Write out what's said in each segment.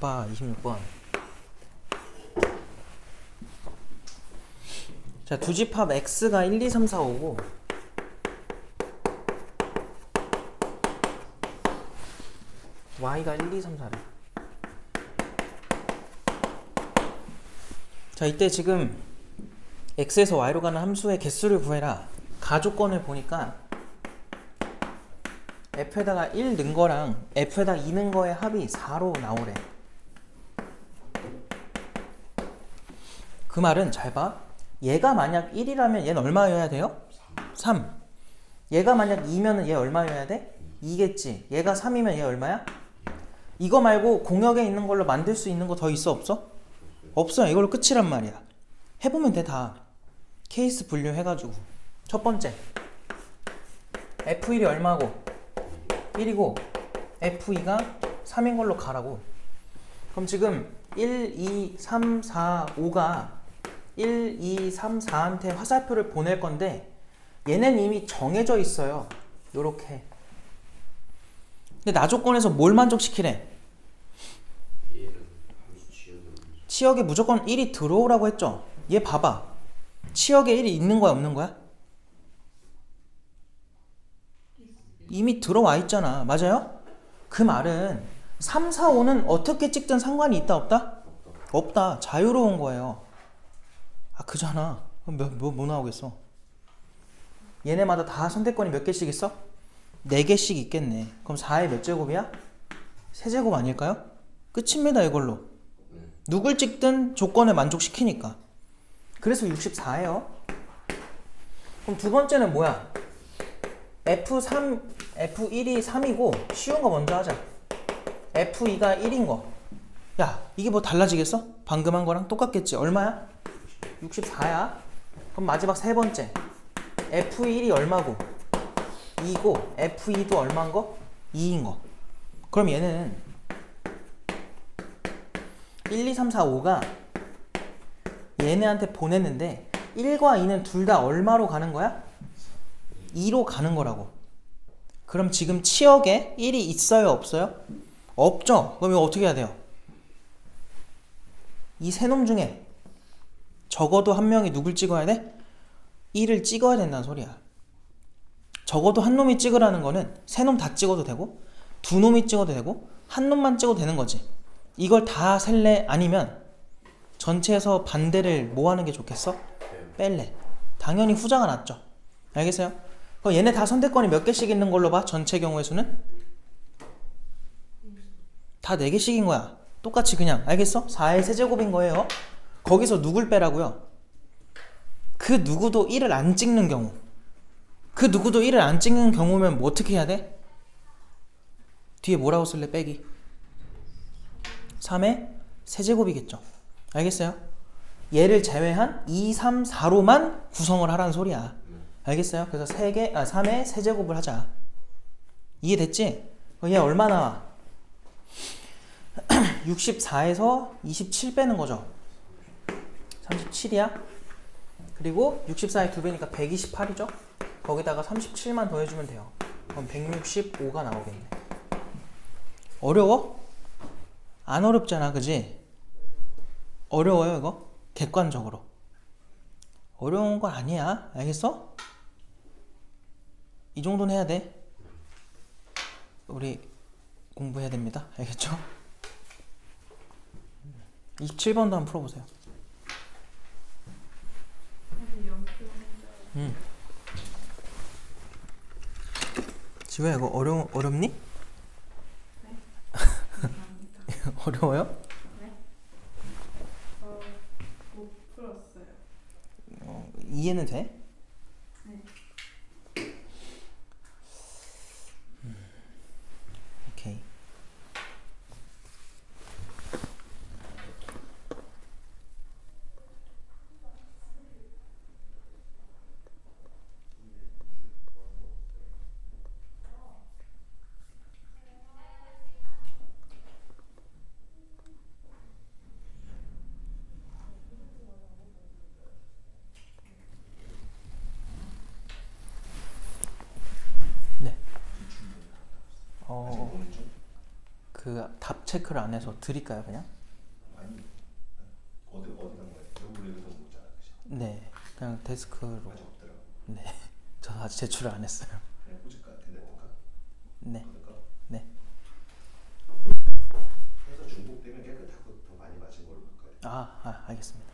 봐 26번. 자, 두 집합 x가 1, 2, 3, 4, 5고 y가 1, 2, 3, 4래. 자, 이때 지금 x에서 y로 가는 함수의 개수를 구해라. 가조건을 보니까 f에다가 1 넣은 거랑 f에다가 2 넣은 거의 합이 4로 나오래. 그 말은 잘 봐. 얘가 만약 1이라면 얘는 얼마여야 돼요? 3. 얘가 만약 2면은 얘 얼마여야 돼? 2겠지. 얘가 3이면 얘 얼마야? 이거 말고 공역에 있는 걸로 만들 수 있는 거 더 있어 없어? 없어요. 이걸로 끝이란 말이야. 해보면 돼 다. 케이스 분류해가지고. 첫 번째 F1이 얼마고? 1이고 F2가 3인 걸로 가라고. 그럼 지금 1, 2, 3, 4, 5가 1, 2, 3, 4한테 화살표를 보낼 건데 얘는 이미 정해져 있어요. 요렇게. 근데 나조건에서 뭘 만족시키래? 치역에 무조건 1이 들어오라고 했죠. 얘 봐봐. 치역에 1이 있는 거야 없는 거야? 이미 들어와 있잖아. 맞아요? 그 말은 3, 4, 5는 어떻게 찍든 상관이 있다 없다? 없다. 자유로운 거예요. 아, 그잖아. 그럼 뭐 나오겠어? 얘네마다 다 선택권이 몇 개씩 있어? 4개씩 있겠네. 그럼 4의 몇 제곱이야? 세제곱 아닐까요? 끝입니다. 이걸로. 누굴 찍든 조건을 만족시키니까. 그래서 64예요. 그럼 두 번째는 뭐야? F1이 3이고 쉬운 거 먼저 하자. F2가 1인 거. 야, 이게 뭐 달라지겠어? 방금 한 거랑 똑같겠지. 얼마야? 64야. 그럼 마지막 세 번째 F1이 얼마고? 2고 F2도 얼마인 거? 2인 거. 그럼 얘는 1, 2, 3, 4, 5가 얘네한테 보냈는데 1과 2는 둘 다 얼마로 가는 거야? 2로 가는 거라고. 그럼 지금 치역에 1이 있어요 없어요? 없죠? 그럼 이거 어떻게 해야 돼요? 이 세 놈 중에 적어도 한 명이 누굴 찍어야 돼? 1을 찍어야 된다는 소리야. 적어도 한 놈이 찍으라는 거는 세 놈 다 찍어도 되고 두 놈이 찍어도 되고 한 놈만 찍어도 되는 거지. 이걸 다 셀래? 아니면 전체에서 반대를 뭐 하는 게 좋겠어? 뺄래. 당연히 후자가 낫죠. 알겠어요? 그럼 얘네 다 선택권이 몇 개씩 있는 걸로 봐? 전체 경우의 수는? 다 4개씩인 거야. 똑같이 그냥. 알겠어? 4의 세제곱인 거예요. 거기서 누굴 빼라고요? 그 누구도 1을 안 찍는 경우. 그 누구도 1을 안 찍는 경우면 뭐 어떻게 해야 돼? 뒤에 뭐라고 쓸래? 빼기. 3의 세제곱이겠죠. 알겠어요? 얘를 제외한 2, 3, 4로만 구성을 하라는 소리야. 알겠어요? 그래서 3의 세제곱을 하자. 이해됐지? 얘 얼마 나와? 64에서 27 빼는 거죠. 37이야. 그리고 64의 2배니까 128이죠. 거기다가 37만 더해주면 돼요. 그럼 165가 나오겠네. 어려워? 안 어렵잖아, 그지? 어려워요, 이거? 객관적으로. 어려운 건 아니야. 알겠어? 이 정도는 해야 돼. 우리 공부해야 됩니다. 알겠죠? 27번도 한번 풀어보세요. 지우야, 이거 어렵니? 네. 어려워요? 네. 못 풀었어요. 이해는 돼? 네. 오케이. 그 답 체크를 안 해서 드릴까요 그냥? 아니 어디 간 거예요? 여기 여기서 못 알아. 네, 그냥 데스크로. 아직 없더라고. 네, 저 아직 제출을 안 했어요. 그냥 꽂을까? 대단할까? 네, 그럴까? 네. 그래서 중복되면 깨끗하고 더 많이 맞은 걸로 바꿔야 돼. 알겠습니다.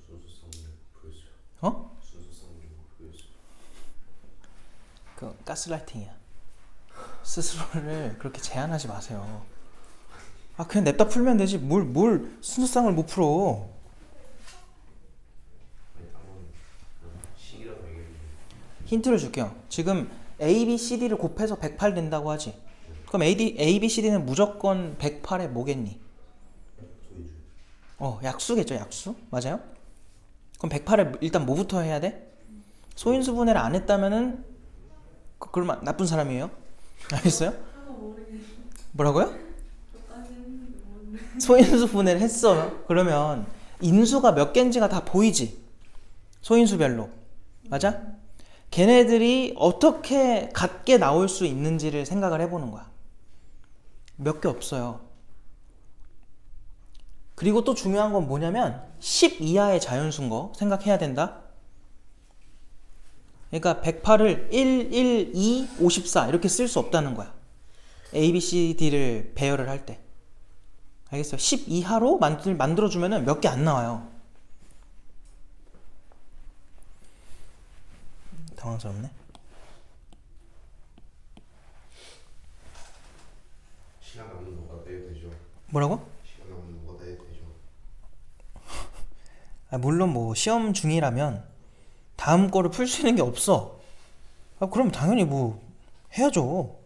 순수성을 보여줘. 어? 순수성을 보여줘. 그 가스라이팅이야. 스스로를 그렇게 제한하지 마세요. 그냥 냅다 풀면 되지. 뭘 순수성을 못 풀어. 식이라도 얘기해. 힌트를 줄게요. 지금 A, B, C, D를 곱해서 108 된다고 하지. 그럼 A, B, C, D는 무조건 108에 뭐겠니? 소인주. 약수겠죠, 약수? 맞아요? 그럼 108에 일단 뭐부터 해야 돼? 소인수 분해를 안 했다면은 그러면 나쁜 사람이에요? 알겠어요? 하나 모르겠네. 뭐라고요? 저까지 했는데 모르겠네. 소인수 분해를 했어. 그러면 인수가 몇 개인지가 다 보이지? 소인수별로. 맞아? 걔네들이 어떻게 같게 나올 수 있는지를 생각을 해보는 거야. 몇 개 없어요. 그리고 또 중요한 건 뭐냐면 10 이하의 자연수인 거 생각해야 된다. 그러니까 108을 1, 1, 2, 54 이렇게 쓸 수 없다는 거야. A, B, C, D를 배열을 할 때. 알겠어요? 10 이하로 만들어주면 몇 개 안 나와요. 당황스럽네. 시간 남는 뭐가 빼야 되죠. 뭐라고? 시간 남는 뭐가 빼야 되죠. 물론 뭐 시험 중이라면 다음 거를 풀 수 있는 게 없어. 그럼 당연히 뭐 해야죠.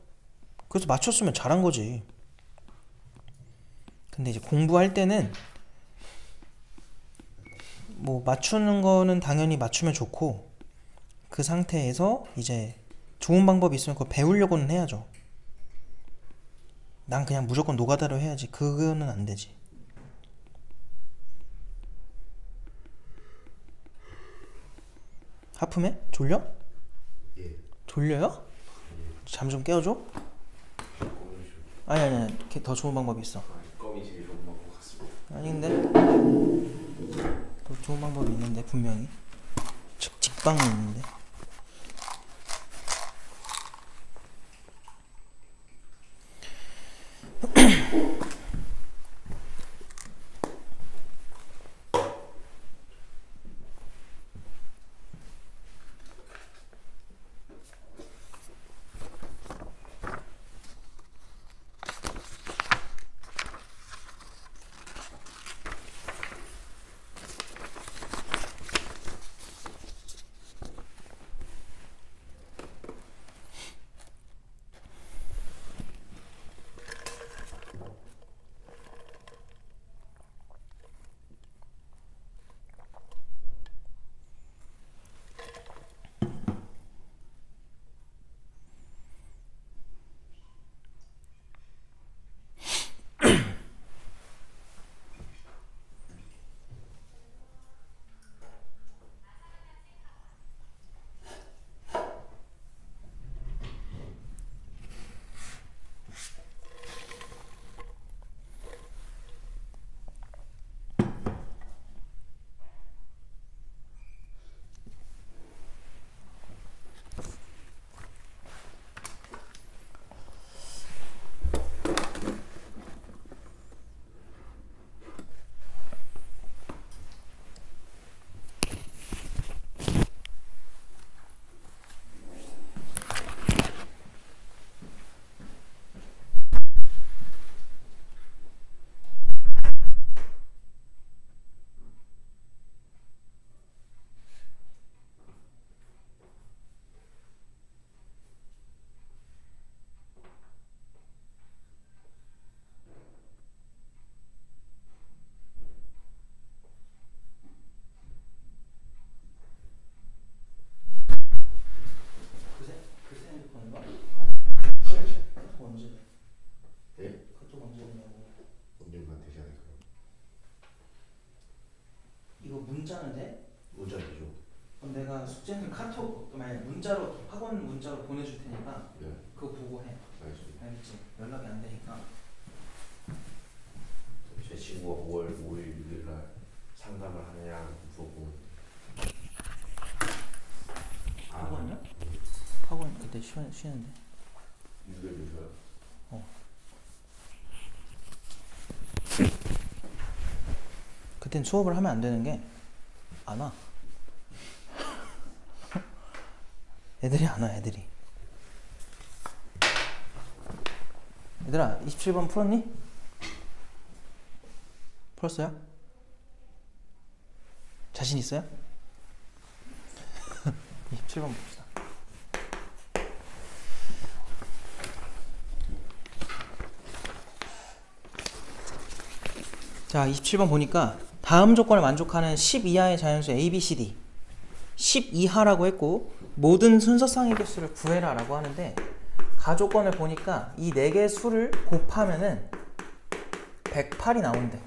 그래서 맞췄으면 잘한 거지. 근데 이제 공부할 때는 뭐 맞추는 거는 당연히 맞추면 좋고, 그 상태에서 이제 좋은 방법이 있으면 그거 배우려고는 해야죠. 난 그냥 무조건 노가다로 해야지. 그거는 안 되지. 하품해? 졸려? 예. 졸려요? 잠 좀 깨워줘? 아니 더 좋은 방법이 있어. 껌이 제일 좋은 방법 같습니다. 아닌데? 더 좋은 방법이 있는데 분명히. 직방이 있는데. 문자로 학원 문자로 보내줄 테니까 네. 그거 보고 해. 알겠습니다. 알겠지? 연락이 안 되니까. 제 친구가 5월 5일 6일 날 상담을 하느냐 물어보고. 학원이요? 학원 그때 쉬는데. 6일 줘요. 그땐 수업을 하면 안 되는 게 안 와. 애들이 안 와, 애들이. 얘들아, 27번 풀었니? 풀었어요? 자신 있어요? 27번 봅시다. 자, 27번 보니까 다음 조건을 만족하는 10 이하의 자연수 A, B, C, D 10 이하라고 했고 모든 순서상의 개수를 구해라 라고 하는데 가조건을 보니까 이 4개의 수를 곱하면은 108이 나온대.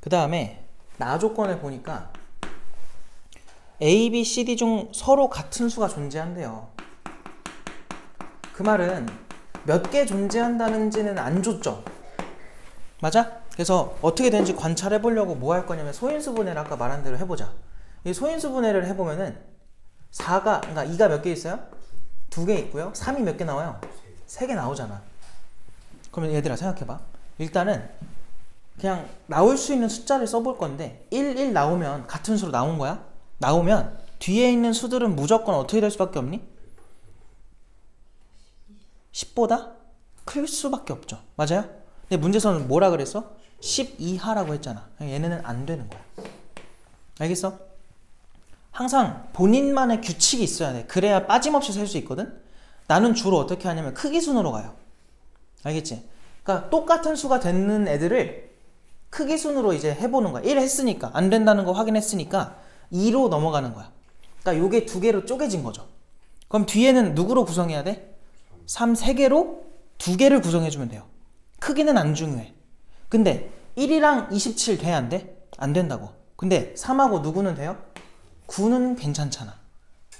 그 다음에 나조건을 보니까 A, B, C, D 중 서로 같은 수가 존재한대요. 그 말은 몇 개 존재한다는지는 안 줬죠. 맞아? 그래서 어떻게 되는지 관찰해 보려고 뭐 할 거냐면 소인수 분해를 아까 말한 대로 해보자. 이 소인수 분해를 해보면은 4가, 그러니까 2가 몇 개 있어요? 2개 있고요. 3이 몇 개 나와요? 3개 나오잖아. 그러면 얘들아 생각해봐. 일단은 그냥 나올 수 있는 숫자를 써볼 건데 1 나오면 같은 수로 나온 거야? 나오면 뒤에 있는 수들은 무조건 어떻게 될 수밖에 없니? 10보다 클 수밖에 없죠. 맞아요? 근데 문제에서는 뭐라 그랬어? 10 이하라고 했잖아. 얘네는 안 되는 거야. 알겠어? 항상 본인만의 규칙이 있어야 돼. 그래야 빠짐없이 셀 수 있거든? 나는 주로 어떻게 하냐면 크기 순으로 가요. 알겠지? 그러니까 똑같은 수가 되는 애들을 크기 순으로 이제 해보는 거야. 1 했으니까, 안 된다는 거 확인했으니까 2로 넘어가는 거야. 그러니까 요게 2개로 쪼개진 거죠. 그럼 뒤에는 누구로 구성해야 돼? 3, 3개로 2개를 구성해주면 돼요. 크기는 안 중요해. 근데 1이랑 27 돼? 안 돼? 안 된다고. 근데 3하고 누구는 돼요? 9는 괜찮잖아.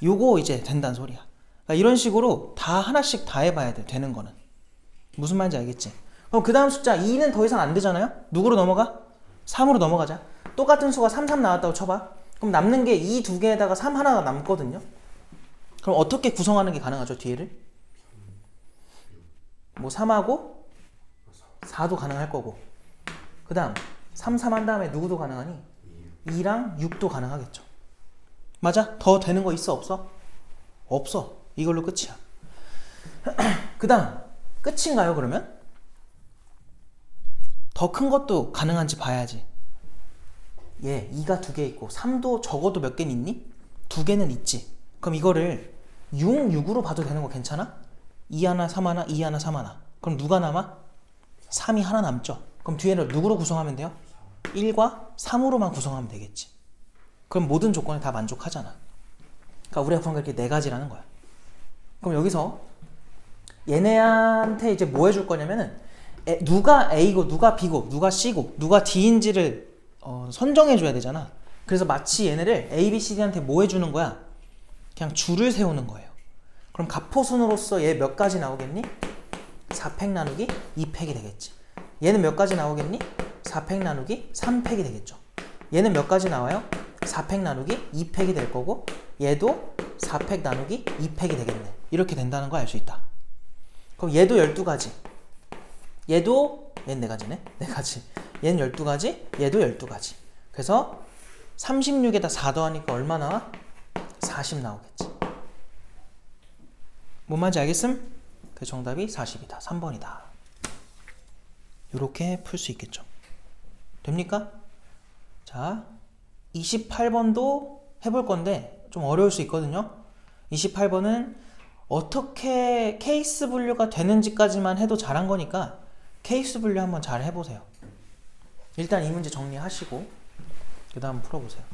요거 이제 된다는 소리야. 그러니까 이런 식으로 다 하나씩 다 해봐야 돼. 되는 거는. 무슨 말인지 알겠지? 그럼 그 다음 숫자 2는 더 이상 안 되잖아요? 누구로 넘어가? 3으로 넘어가자. 똑같은 수가 3, 3 나왔다고 쳐봐. 그럼 남는 게 이 2개에다가 3 하나가 남거든요? 그럼 어떻게 구성하는 게 가능하죠? 뒤에를? 뭐 3하고 4도 가능할 거고 그 다음 3, 3 한 다음에 누구도 가능하니? 2랑 6도 가능하겠죠. 맞아? 더 되는 거 있어? 없어? 없어. 이걸로 끝이야. 그 다음 끝인가요 그러면? 더 큰 것도 가능한지 봐야지. 얘 2가 2개 있고 3도 적어도 몇 개는 있니? 2개는 있지. 그럼 이거를 6, 6으로 봐도 되는 거 괜찮아? 2 하나 3 하나 2 하나 3 하나. 그럼 누가 남아? 3이 하나 남죠. 그럼 뒤에는 누구로 구성하면 돼요? 1과 3으로만 구성하면 되겠지. 그럼 모든 조건에 다 만족하잖아. 그러니까 우리가 구한 게 이렇게 4가지라는 거야. 그럼 여기서 얘네한테 이제 뭐 해줄 거냐면은 누가 A고 누가 B고 누가 C고 누가 D인지를 선정해 줘야 되잖아. 그래서 마치 얘네를 A, B, C, D한테 뭐 해주는 거야? 그냥 줄을 세우는 거예요. 그럼 가포순으로서 얘 몇 가지 나오겠니? 4팩 나누기 2팩이 되겠지. 얘는 몇 가지 나오겠니? 4팩 나누기 3팩이 되겠죠. 얘는 몇 가지 나와요? 4팩 나누기 2팩이 될 거고 얘도 4팩 나누기 2팩이 되겠네. 이렇게 된다는 거 알 수 있다. 그럼 얘도 12가지. 얘도 얘는 4가지네. 4가지. 얘는 12가지. 얘도 12가지. 그래서 36에다 4 더하니까 얼마 나와? 40 나오겠지. 뭔 말인지 알겠음? 그 정답이 40이다. 3번이다. 이렇게 풀 수 있겠죠. 됩니까? 자, 28번도 해볼 건데 좀 어려울 수 있거든요. 28번은 어떻게 케이스 분류가 되는지까지만 해도 잘한 거니까 케이스 분류 한번 잘 해보세요. 일단 이 문제 정리하시고 그 다음 풀어보세요.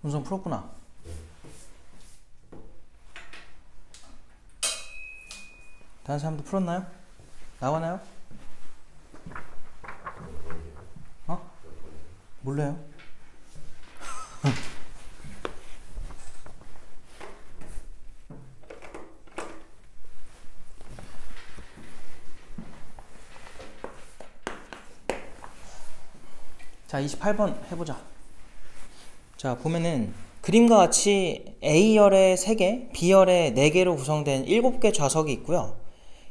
운성 풀었구나. 다른 사람도 풀었나요? 나오나요? 어? 몰라요. 자, 28번 해보자. 자, 보면은 그림과 같이 A열에 3개, B열에 4개로 구성된 7개 좌석이 있고요.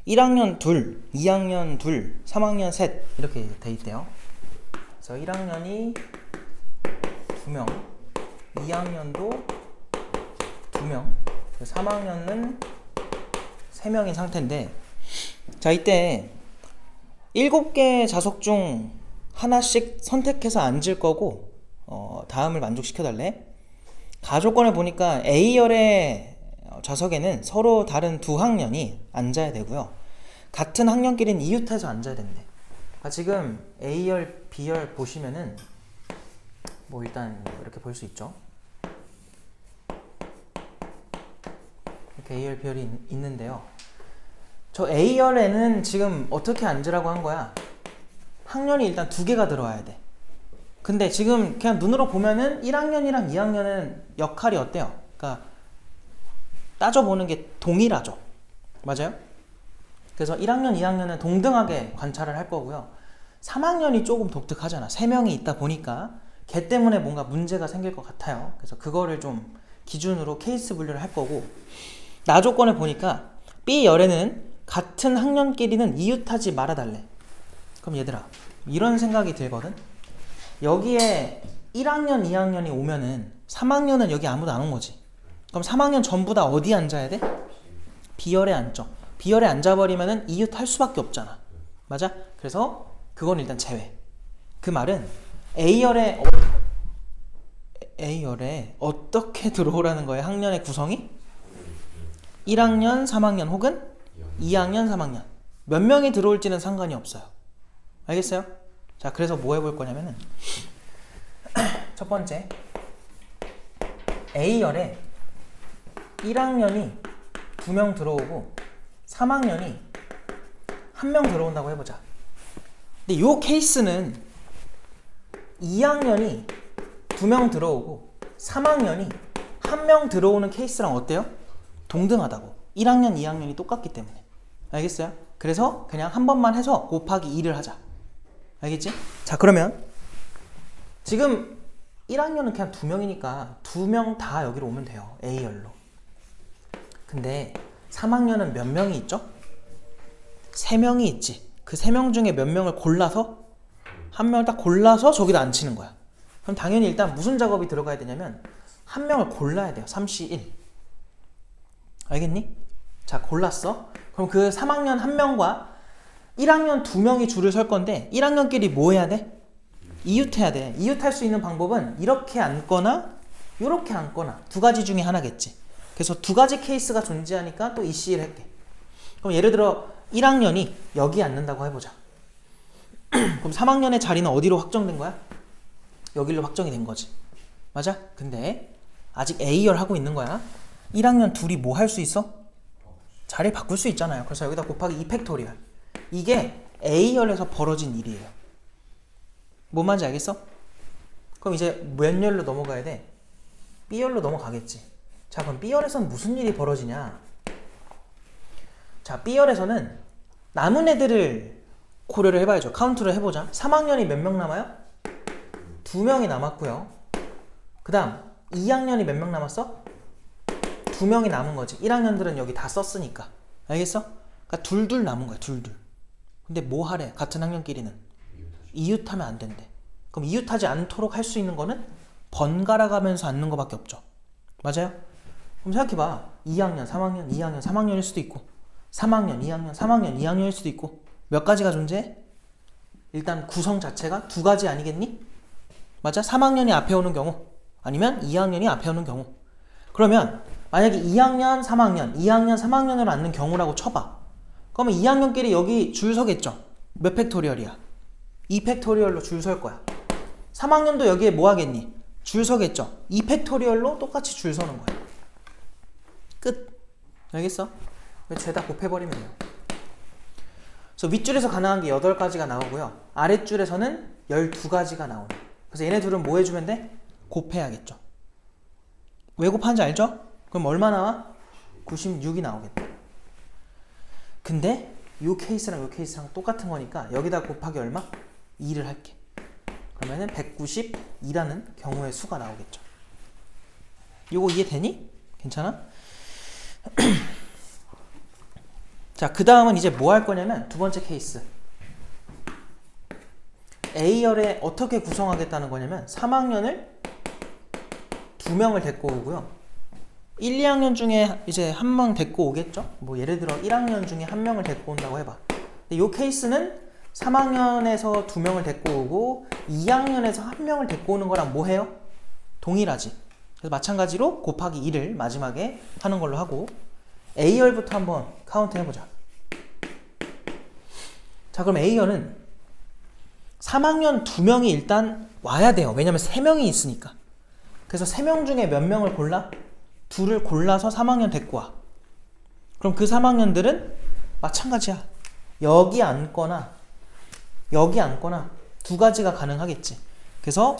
1학년 2, 2학년 2, 3학년 셋 이렇게 돼 있대요. 그래서 1학년이 2명, 2학년도 2명, 3학년은 3명인 상태인데, 자, 이때 7개 좌석 중 하나씩 선택해서 앉을 거고, 다음을 만족시켜 달래. 가조건을 보니까 A열의 좌석에는 서로 다른 두 학년이 앉아야 되고요. 같은 학년끼리는 이웃해서 앉아야 된대. 그러니까 지금 A열, B열 보시면은 뭐 일단 이렇게 볼 수 있죠. 이렇게 A열, B열이 있는데요. 저 A열에는 지금 어떻게 앉으라고 한 거야? 학년이 일단 2개가 들어와야 돼. 근데 지금 그냥 눈으로 보면은 1학년이랑 2학년은 역할이 어때요? 그러니까 따져보는 게 동일하죠. 맞아요? 그래서 1학년, 2학년은 동등하게 관찰을 할 거고요. 3학년이 조금 독특하잖아. 3명이 있다 보니까 걔 때문에 뭔가 문제가 생길 것 같아요. 그래서 그거를 좀 기준으로 케이스 분류를 할 거고, 나 조건을 보니까 B열에는 같은 학년끼리는 이웃하지 말아달래. 그럼 얘들아, 이런 생각이 들거든? 여기에 1학년, 2학년이 오면은 3학년은 여기 아무도 안 온 거지. 그럼 3학년 전부 다 어디 앉아야 돼? B열에 앉죠. B열에 앉아버리면은 이웃할 수밖에 없잖아. 맞아? 그래서 그건 일단 제외. 그 말은 A열에 어떻게 들어오라는 거예요? 학년의 구성이? 1학년, 3학년 혹은 2학년, 3학년. 몇 명이 들어올지는 상관이 없어요. 알겠어요? 자, 그래서 뭐 해볼 거냐면은 첫 번째, A열에 1학년이 2명 들어오고 3학년이 1명 들어온다고 해보자. 근데 요 케이스는 2학년이 2명 들어오고 3학년이 1명 들어오는 케이스랑 어때요? 동등하다고. 1학년, 2학년이 똑같기 때문에. 알겠어요? 그래서 그냥 한 번만 해서 곱하기 2를 하자. 알겠지? 자, 그러면 지금 1학년은 그냥 2명이니까 2명 다 여기로 오면 돼요. A열로. 근데 3학년은 몇 명이 있죠? 3명이 있지. 그 3명 중에 몇 명을 골라서 한 명을 딱 골라서 저기다 앉히는 거야. 그럼 당연히 일단 무슨 작업이 들어가야 되냐면 한 명을 골라야 돼요. 3C1. 알겠니? 자, 골랐어. 그럼 그 3학년 1명과 1학년 2명이 줄을 설 건데 1학년끼리 뭐 해야 돼? 이웃해야 돼. 이웃할 수 있는 방법은 이렇게 앉거나 이렇게 앉거나 두 가지 중에 하나겠지. 그래서 두 가지 케이스가 존재하니까 또 이C를 할게. 그럼 예를 들어 1학년이 여기 앉는다고 해보자. 그럼 3학년의 자리는 어디로 확정된 거야? 여기로 확정이 된 거지. 맞아? 근데 아직 A열 하고 있는 거야. 1학년 둘이 뭐 할 수 있어? 자리 바꿀 수 있잖아요. 그래서 여기다 곱하기 2팩토리얼. 이게 A열에서 벌어진 일이에요. 뭔 말인지 알겠어? 그럼 이제 몇 열로 넘어가야 돼? B열로 넘어가겠지. 자, 그럼 B열에서는 무슨 일이 벌어지냐? 자, B열에서는 남은 애들을 고려를 해봐야죠. 카운트를 해보자. 3학년이 몇 명 남아요? 2명이 남았고요. 그 다음 2학년이 몇 명 남았어? 2명이 남은 거지. 1학년들은 여기 다 썼으니까. 알겠어? 그러니까 둘둘 남은 거야. 둘둘. 근데 뭐 하래? 같은 학년끼리는 이웃하면 안 된대. 그럼 이웃하지 않도록 할 수 있는 거는 번갈아 가면서 앉는 거밖에 없죠. 맞아요? 그럼 생각해봐. 2학년, 3학년, 2학년, 3학년일 수도 있고 3학년, 2학년, 3학년, 2학년일 수도 있고 몇 가지가 존재해? 일단 구성 자체가 두 가지 아니겠니? 맞아? 3학년이 앞에 오는 경우 아니면 2학년이 앞에 오는 경우. 그러면 만약에 2학년, 3학년, 2학년, 3학년으로 앉는 경우라고 쳐봐. 그러면 2학년끼리 여기 줄 서겠죠? 몇 팩토리얼이야? 2팩토리얼로 줄 설 거야. 3학년도 여기에 뭐 하겠니? 줄 서겠죠. 2팩토리얼로 똑같이 줄 서는 거예요. 끝. 알겠어? 죄다 곱해버리면 돼요. 그래서 윗줄에서 가능한 게 8가지가 나오고요. 아랫줄에서는 12가지가 나오네. 그래서 얘네 둘은 뭐 해주면 돼? 곱해야겠죠. 왜 곱하는지 알죠? 그럼 얼마 나와? 96이 나오겠다. 근데 요 케이스랑 요 케이스랑 똑같은 거니까 여기다 곱하기 얼마? 2를 할게. 그러면은 192라는 경우의 수가 나오겠죠. 요거 이해되니? 괜찮아? 자, 그 다음은 이제 뭐 할 거냐면 두 번째 케이스. A열에 어떻게 구성하겠다는 거냐면 3학년을 2명을 데리고 오고요. 1, 2학년 중에 이제 한 명 데리고 오겠죠? 뭐 예를 들어 1학년 중에 한 명을 데리고 온다고 해봐. 근데 요 케이스는 3학년에서 2명을 데리고 오고 2학년에서 한 명을 데리고 오는 거랑 뭐 해요? 동일하지. 그래서 마찬가지로 곱하기 2를 마지막에 하는 걸로 하고 A열부터 한번 카운트 해보자. 자, 그럼 A열은 3학년 2명이 일단 와야 돼요. 왜냐면 3명이 있으니까. 그래서 3명 중에 몇 명을 골라? 2를 골라서 3학년 데리고 와. 그럼 그 3학년들은 마찬가지야. 여기 앉거나 여기 앉거나 두 가지가 가능하겠지. 그래서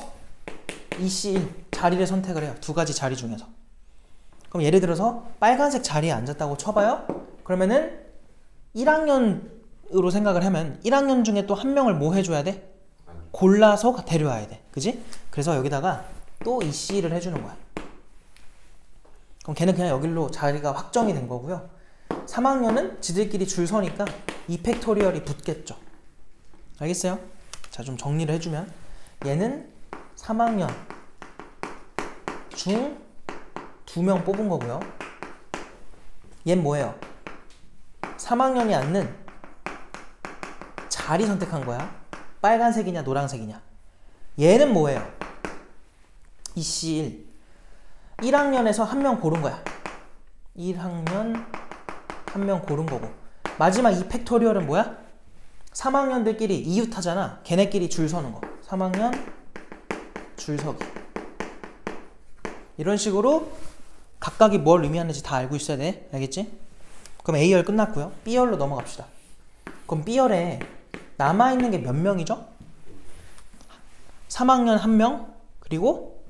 EC1 자리를 선택을 해요. 두 가지 자리 중에서. 그럼 예를 들어서 빨간색 자리에 앉았다고 쳐봐요. 그러면은 1학년으로 생각을 하면 1학년 중에 또 한 명을 뭐 해줘야 돼? 골라서 데려와야 돼. 그지? 그래서 여기다가 또 EC를 해주는 거야. 그럼 걔는 그냥 여기로 자리가 확정이 된 거고요. 3학년은 지들끼리 줄 서니까 2팩토리얼이 붙겠죠. 알겠어요? 자, 좀 정리를 해주면 얘는 3학년 중 2명 뽑은 거고요. 얘는 뭐예요? 3학년이 앉는 자리 선택한 거야. 빨간색이냐 노란색이냐. 얘는 뭐예요? EC1 1학년에서 한 명 고른 거야. 1학년 한 명 고른 거고 마지막 2팩토리얼은 뭐야? 3학년들끼리 이웃하잖아. 걔네끼리 줄 서는 거. 3학년 줄 서기. 이런 식으로 각각이 뭘 의미하는지 다 알고 있어야 돼. 알겠지? 그럼 A열 끝났고요. B열로 넘어갑시다. 그럼 B열에 남아있는 게 몇 명이죠? 3학년 1명, 그리고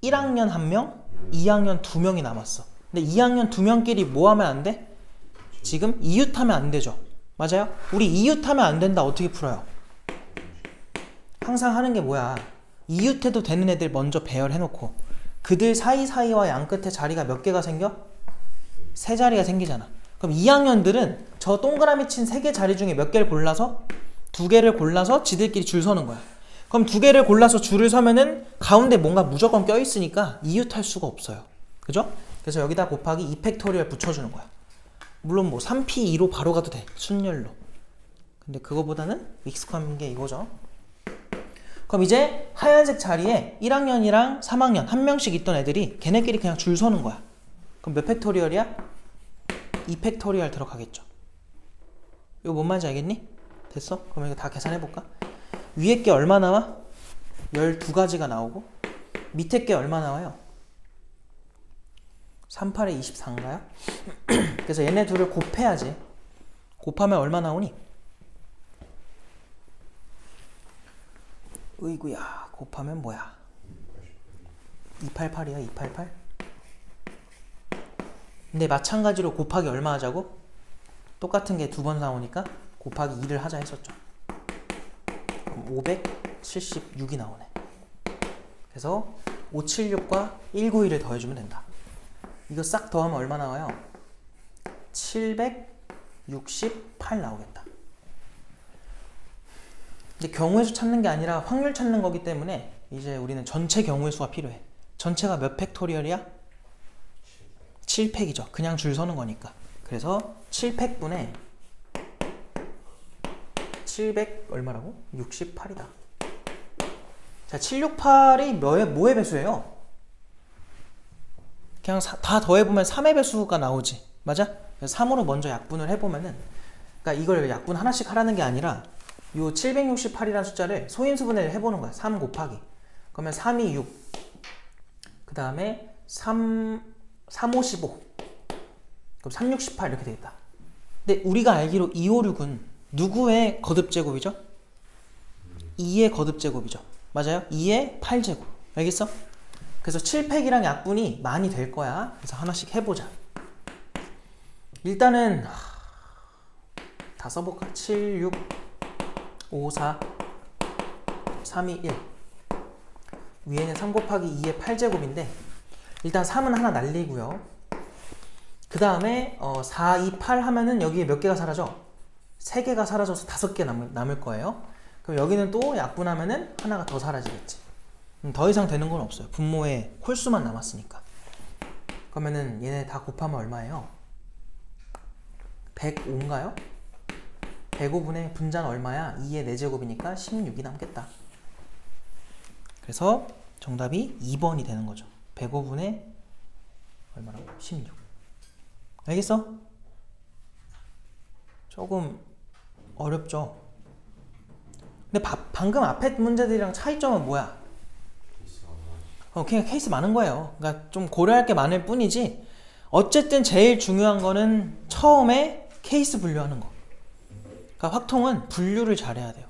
1학년 1명, 2학년 2명이 남았어. 근데 2학년 2명끼리 뭐 하면 안 돼? 지금 이웃하면 안 되죠. 맞아요? 우리 이웃하면 안 된다. 어떻게 풀어요? 항상 하는 게 뭐야? 이웃해도 되는 애들 먼저 배열해놓고 그들 사이사이와 양끝에 자리가 몇 개가 생겨? 3자리가 생기잖아. 그럼 2학년들은 저 동그라미 친 3개 자리 중에 몇 개를 골라서 2개를 골라서 지들끼리 줄 서는 거야. 그럼 2개를 골라서 줄을 서면은 가운데 뭔가 무조건 껴있으니까 이웃할 수가 없어요. 그죠? 그래서 여기다 곱하기 2팩토리얼 붙여주는 거야. 물론 뭐 3P2로 바로 가도 돼. 순열로. 근데 그거보다는 익숙한 게 이거죠. 그럼 이제 하얀색 자리에 1학년이랑 3학년 한 명씩 있던 애들이 걔네끼리 그냥 줄 서는 거야. 그럼 몇 팩토리얼이야? 2팩토리얼 들어가겠죠. 이거 뭔 말인지 알겠니? 됐어? 그럼 이거 다 계산해볼까? 위에 게 얼마 나와? 12가지가 나오고 밑에 게 얼마 나와요? 38에 24인가요? 그래서 얘네 둘을 곱해야지. 곱하면 얼마 나오니? 으이구야, 곱하면 뭐야? 288이야, 288. 근데 마찬가지로 곱하기 얼마 하자고? 똑같은 게 두 번 나오니까 곱하기 2를 하자 했었죠. 그럼 576이 나오네. 그래서 576과 191을 더해주면 된다. 이거 싹 더하면 얼마 나와요? 768 나오겠다. 근데 경우의 수 찾는 게 아니라 확률 찾는 거기 때문에 이제 우리는 전체 경우의 수가 필요해. 전체가 몇 팩토리얼이야? 7팩이죠. 그냥 줄 서는 거니까. 그래서 7팩분에 700 얼마라고? 68이다. 자, 768이 뭐의 배수예요? 그냥 다 더해보면 3의 배수가 나오지. 맞아? 그래서 3으로 먼저 약분을 해보면은, 그러니까 이걸 약분 하나씩 하라는 게 아니라 요 768이라는 숫자를 소인수분해를 해보는 거야. 3 곱하기 그러면 3이 6. 그 다음에 3, 5, 15. 그럼 3, 6, 18 이렇게 되겠다. 근데 우리가 알기로 2, 5, 6은 누구의 거듭제곱이죠? 2의 거듭제곱이죠. 맞아요? 2의 8제곱. 알겠어? 그래서 7팩이랑 약분이 많이 될 거야. 그래서 하나씩 해보자. 일단은 다 써볼까? 7, 6, 5, 4, 3, 2, 1. 위에는 3 곱하기 2의 8제곱인데 일단 3은 하나 날리고요. 그 다음에 4, 2, 8 하면은 여기에 몇 개가 사라져? 3개가 사라져서 5개 남을 거예요. 그럼 여기는 또 약분하면은 하나가 더 사라지겠지. 더 이상 되는 건 없어요. 분모에 홀수만 남았으니까. 그러면은 얘네 다 곱하면 얼마예요? 105인가요? 105분의 분자는 얼마야? 2의 4제곱이니까 16이 남겠다. 그래서 정답이 2번이 되는 거죠. 105분의 얼마라고? 16. 알겠어? 조금 어렵죠? 근데 방금 앞에 문제들이랑 차이점은 뭐야? 그냥 케이스 많은 거예요. 그러니까 좀 고려할 게 많을 뿐이지 어쨌든 제일 중요한 거는 처음에 케이스 분류하는 거. 그러니까 확통은 분류를 잘해야 돼요.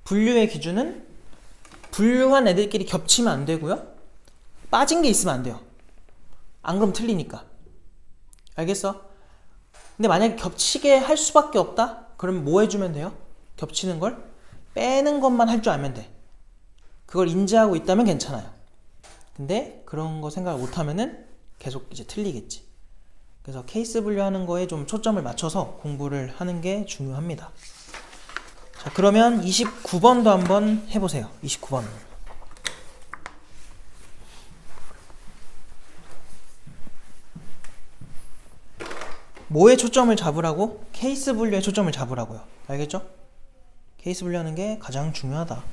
분류의 기준은 분류한 애들끼리 겹치면 안 되고요. 빠진 게 있으면 안 돼요. 안 그럼 틀리니까. 알겠어? 근데 만약에 겹치게 할 수밖에 없다? 그럼 뭐 해주면 돼요? 겹치는 걸 빼는 것만 할 줄 알면 돼. 그걸 인지하고 있다면 괜찮아요. 근데 그런 거 생각을 못하면은 계속 이제 틀리겠지. 그래서 케이스 분류하는 거에 좀 초점을 맞춰서 공부를 하는 게 중요합니다. 자, 그러면 29번도 한번 해보세요. 29번. 뭐에 초점을 잡으라고? 케이스 분류에 초점을 잡으라고요. 알겠죠? 케이스 분류하는 게 가장 중요하다.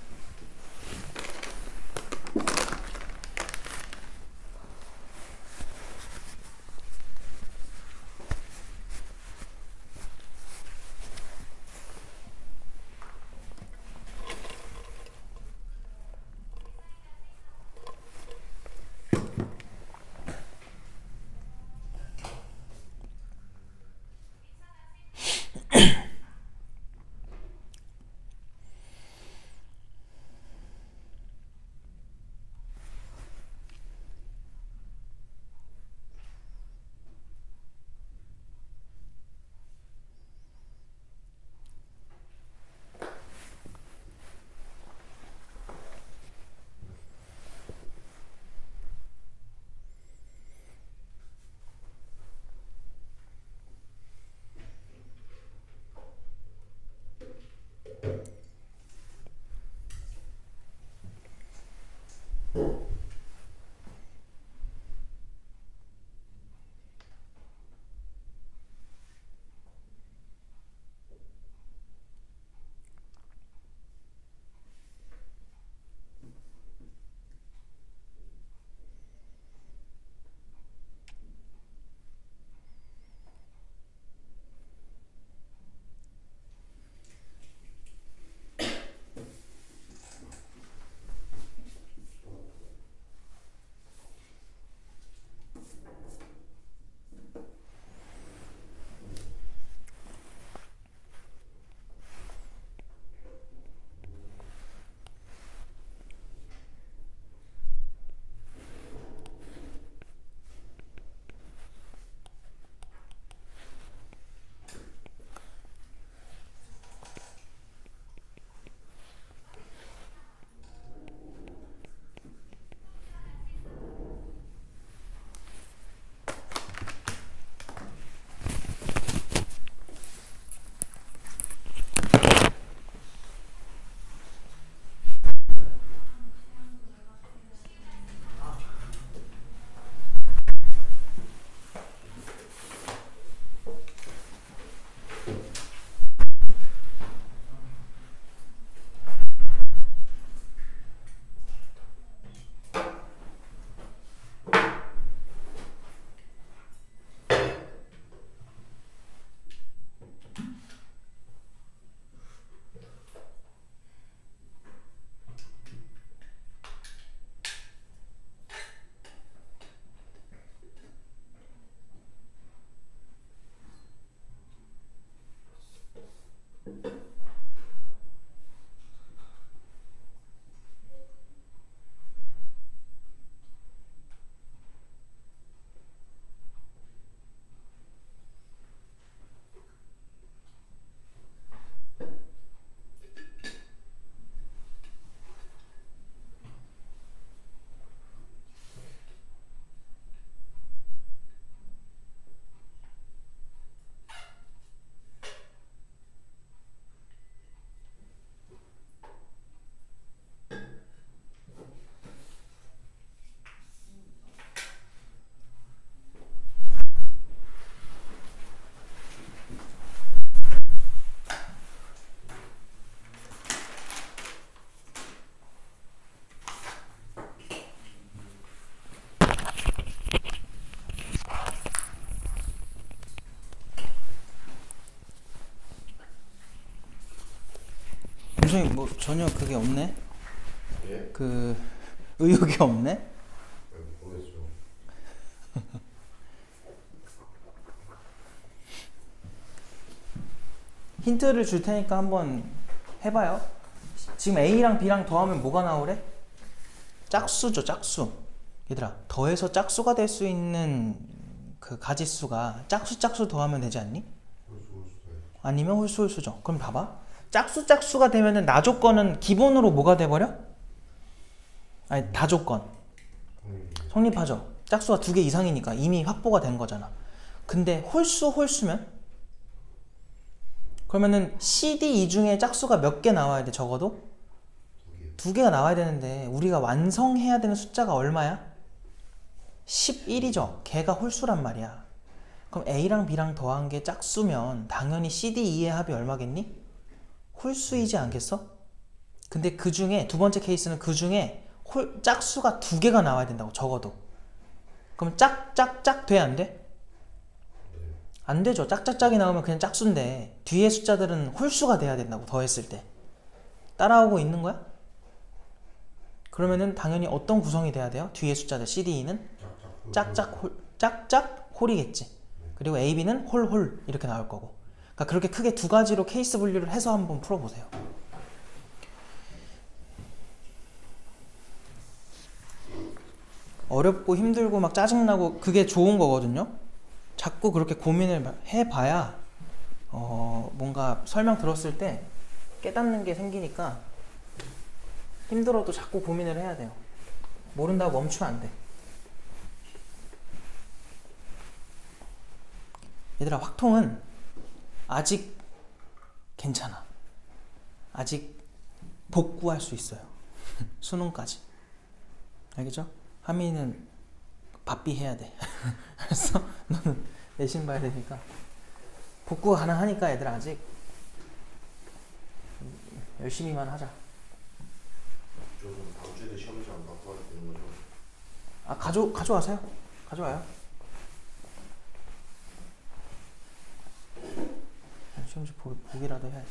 교수님 뭐 전혀 그게 없네. 예? 그 의욕이 없네. 모르겠죠. 힌트를 줄 테니까 한번 해봐요. 지금 A랑 B랑 더하면 뭐가 나오래? 짝수죠, 짝수. 얘들아, 더해서 짝수가 될 수 있는 그 가지수가 짝수 더하면 되지 않니? 아니면 홀수죠. 그럼 봐봐. 짝수가 되면은 나조건은 기본으로 뭐가 돼버려? 아니, 다조건. 성립하죠. 짝수가 2개 이상이니까 이미 확보가 된 거잖아. 근데 홀수면? 그러면은 CD 2 중에 짝수가 몇 개 나와야 돼, 적어도? 2개가 나와야 되는데 우리가 완성해야 되는 숫자가 얼마야? 11이죠. 걔가 홀수란 말이야. 그럼 A랑 B랑 더한 게 짝수면 당연히 CD2의 합이 얼마겠니? 홀수이지 않겠어? 근데 그 중에 두 번째 케이스는 그 중에 짝수가 2개가 나와야 된다고, 적어도. 그럼 짝짝짝 돼, 안 돼? 안 되죠. 짝짝짝이 나오면 그냥 짝수인데 뒤에 숫자들은 홀수가 돼야 된다고, 더했을 때. 따라오고 있는 거야? 그러면은 당연히 어떤 구성이 돼야 돼요? 뒤에 숫자들 CD2는 짝짝 홀이겠지. 그리고 AB는 홀 이렇게 나올 거고. 그러니까 그렇게 크게 두 가지로 케이스 분류를 해서 한번 풀어보세요. 어렵고 힘들고 막 짜증나고 그게 좋은 거거든요. 자꾸 그렇게 고민을 해봐야 뭔가 설명 들었을 때 깨닫는 게 생기니까 힘들어도 자꾸 고민을 해야 돼요. 모른다고 멈추면 안 돼. 얘들아, 확통은 아직 괜찮아. 아직 복구할 수 있어요. 수능까지. 알겠죠? 하민이는 바삐 해야 돼. 알았어? 너는 내신 봐야 되니까. 복구가 가능하니까 얘들아, 아직 열심히만 하자. 저는 다음 주에도 시험지 안 받고 가야 되는 거죠? 아, 가져와세요. 가져와요. 시험지 보기라도 해야지.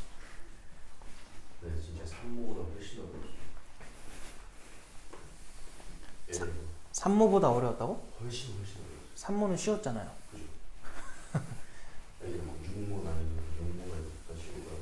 네, 진짜 산모보다 훨씬 어려웠어요. 산모보다 어려웠다고? 훨씬 어려웠어요. 산모는 쉬웠잖아요. 그죠? 이게 막 육모 나는 육모가 있다 싶더라고요.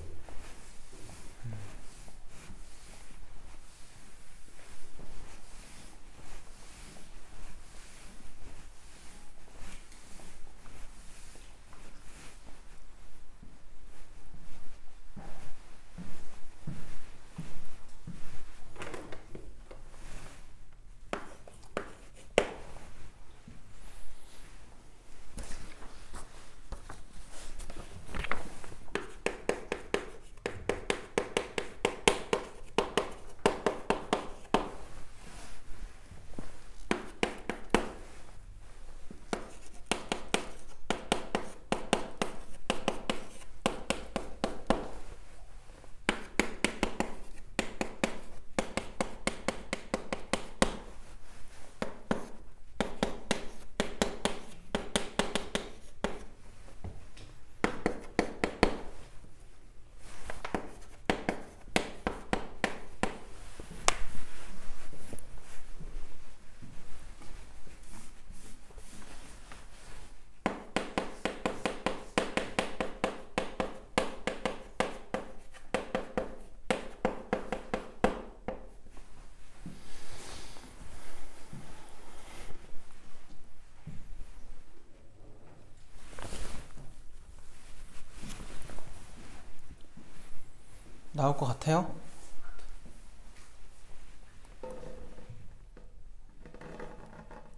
나올 것 같아요?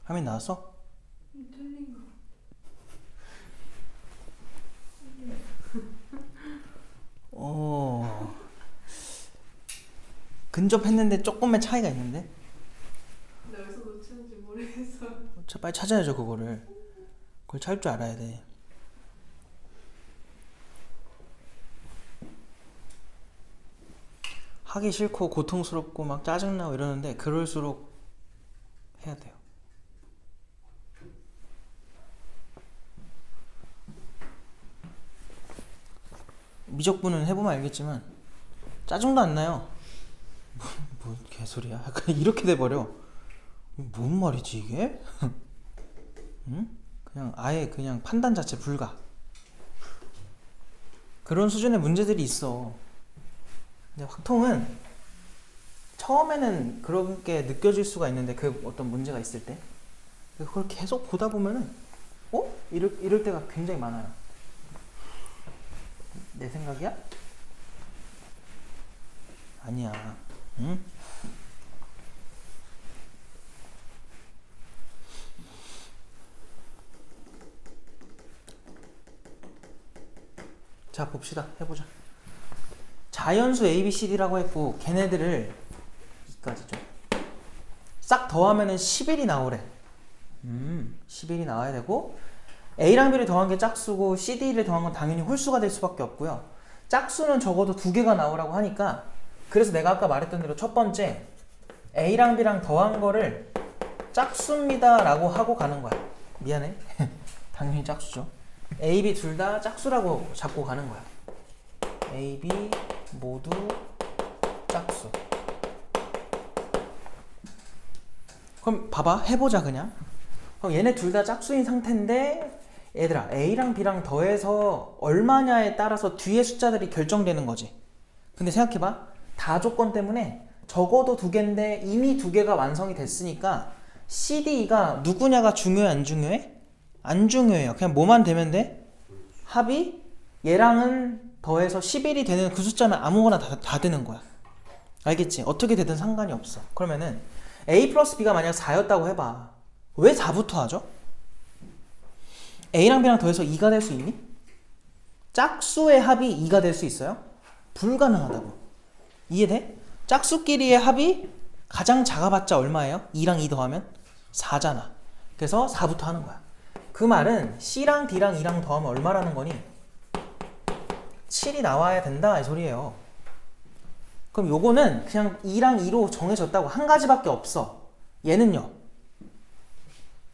하민 나왔어? 틀린 거. 근접했는데 조금의 차이가 있는데? 근데 어디서 놓쳤는지 모르겠어. 빨리 찾아야죠, 그거를. 그걸 찾을 줄 알아야 돼. 하기 싫고 고통스럽고 막 짜증나고 이러는데 그럴수록 해야 돼요. 미적분은 해보면 알겠지만 짜증도 안 나요. 뭐 개소리야. 약간 이렇게 돼버려. 뭔 말이지 이게? 응? 그냥 아예 그냥 판단 자체 불가. 그런 수준의 문제들이 있어. 근데 확통은 처음에는 그렇게 느껴질 수가 있는데 그 어떤 문제가 있을 때 그걸 계속 보다 보면은 이럴 때가 굉장히 많아요. 내 생각이야? 아니야. 응? 자 봅시다. 해보자. 자연수 A, B, C, D라고 했고 걔네들을 여기까지죠. 싹 더하면은 11이 나오래. 11이 나와야 되고 A랑 B를 더한 게 짝수고 C, D를 더한 건 당연히 홀수가 될 수밖에 없고요. 짝수는 적어도 2개가 나오라고 하니까 그래서 내가 아까 말했던 대로 첫 번째 A랑 B랑 더한 거를 짝수입니다 라고 하고 가는 거야. 미안해. 당연히 짝수죠. A, B 둘 다 짝수라고 잡고 가는 거야. A, B 모두 짝수. 그럼 봐봐. 해보자 그냥. 그럼 얘네 둘 다 짝수인 상태인데 얘들아 A랑 B랑 더해서 얼마냐에 따라서 뒤에 숫자들이 결정되는 거지. 근데 생각해봐. 다 조건 때문에 적어도 2개인데 이미 2개가 완성이 됐으니까 C, D가 누구냐가 중요해 안 중요해? 안 중요해요. 그냥 뭐만 되면 돼? 합이 얘랑은 더해서 11이 되는 그 숫자면 아무거나 다 되는 거야. 알겠지? 어떻게 되든 상관이 없어. 그러면은 A 플러스 B가 만약 4였다고 해봐. 왜 4부터 하죠? A랑 B랑 더해서 2가 될 수 있니? 짝수의 합이 2가 될 수 있어요? 불가능하다고. 이해돼? 짝수끼리의 합이 가장 작아봤자 얼마예요? 2랑 2 더하면 4잖아. 그래서 4부터 하는 거야. 그 말은 C랑 D랑 2랑 더하면 얼마라는 거니? 7이 나와야 된다 이 소리예요. 그럼 요거는 그냥 2랑 2로 정해졌다고. 한 가지밖에 없어. 얘는요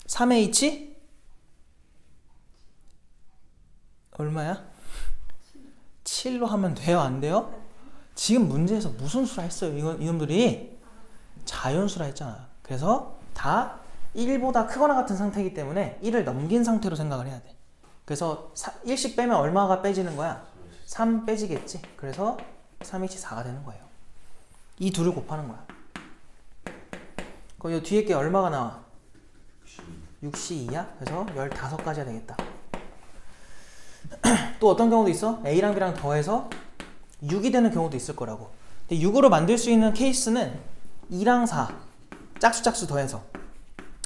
3H 얼마야? 7로 하면 돼요? 안 돼요? 지금 문제에서 무슨 수라 했어요? 이놈들이 자연수라 했잖아. 그래서 다 1보다 크거나 같은 상태이기 때문에 1을 넘긴 상태로 생각을 해야 돼. 그래서 1씩 빼면 얼마가 빼지는 거야? 3 빼지겠지. 그래서 3H 4가 되는 거예요. 이 둘을 곱하는 거야. 그럼 이 뒤에 게 얼마가 나와? 6C2야? 그래서 15가지가 되겠다. 또 어떤 경우도 있어? A랑 B랑 더해서 6이 되는 경우도 있을 거라고. 근데 6으로 만들 수 있는 케이스는 2랑 4 짝수 더해서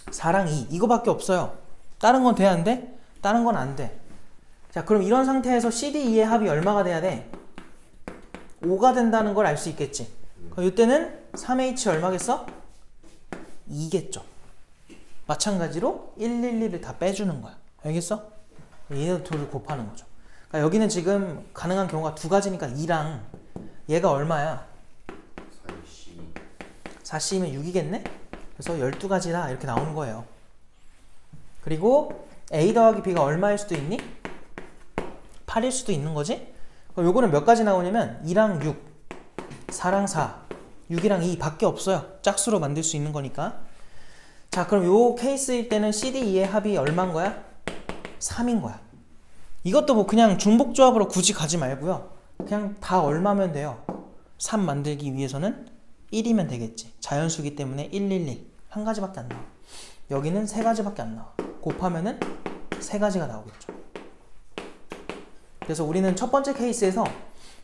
4랑 2 이거밖에 없어요. 다른 건 돼 안 돼? 다른 건 안 돼. 자 그럼 이런 상태에서 CD2의 합이 얼마가 돼야 돼? 5가 된다는 걸 알 수 있겠지. 그럼 이때는 3H 얼마겠어? 2겠죠. 마찬가지로 1, 1, 2를 다 빼주는 거야. 알겠어? 얘네 둘을 곱하는 거죠. 그러니까 여기는 지금 가능한 경우가 2가지니까 2랑 얘가 얼마야? 4C면 6이겠네? 그래서 12가지다 이렇게 나오는 거예요. 그리고 A 더하기 B가 얼마일 수도 있니? 8일 수도 있는 거지? 그럼 요거는 몇 가지 나오냐면 2랑 6, 4랑 4, 6이랑 2 밖에 없어요. 짝수로 만들 수 있는 거니까. 자 그럼 요 케이스일 때는 CD2의 합이 얼마인 거야? 3인 거야. 이것도 뭐 그냥 중복조합으로 굳이 가지 말고요. 그냥 다 얼마면 돼요? 3 만들기 위해서는 1이면 되겠지. 자연수기 때문에 1, 1, 1. 한 가지밖에 안 나와. 여기는 3가지밖에 안 나와. 곱하면은 3가지가 나오겠죠. 그래서 우리는 첫 번째 케이스에서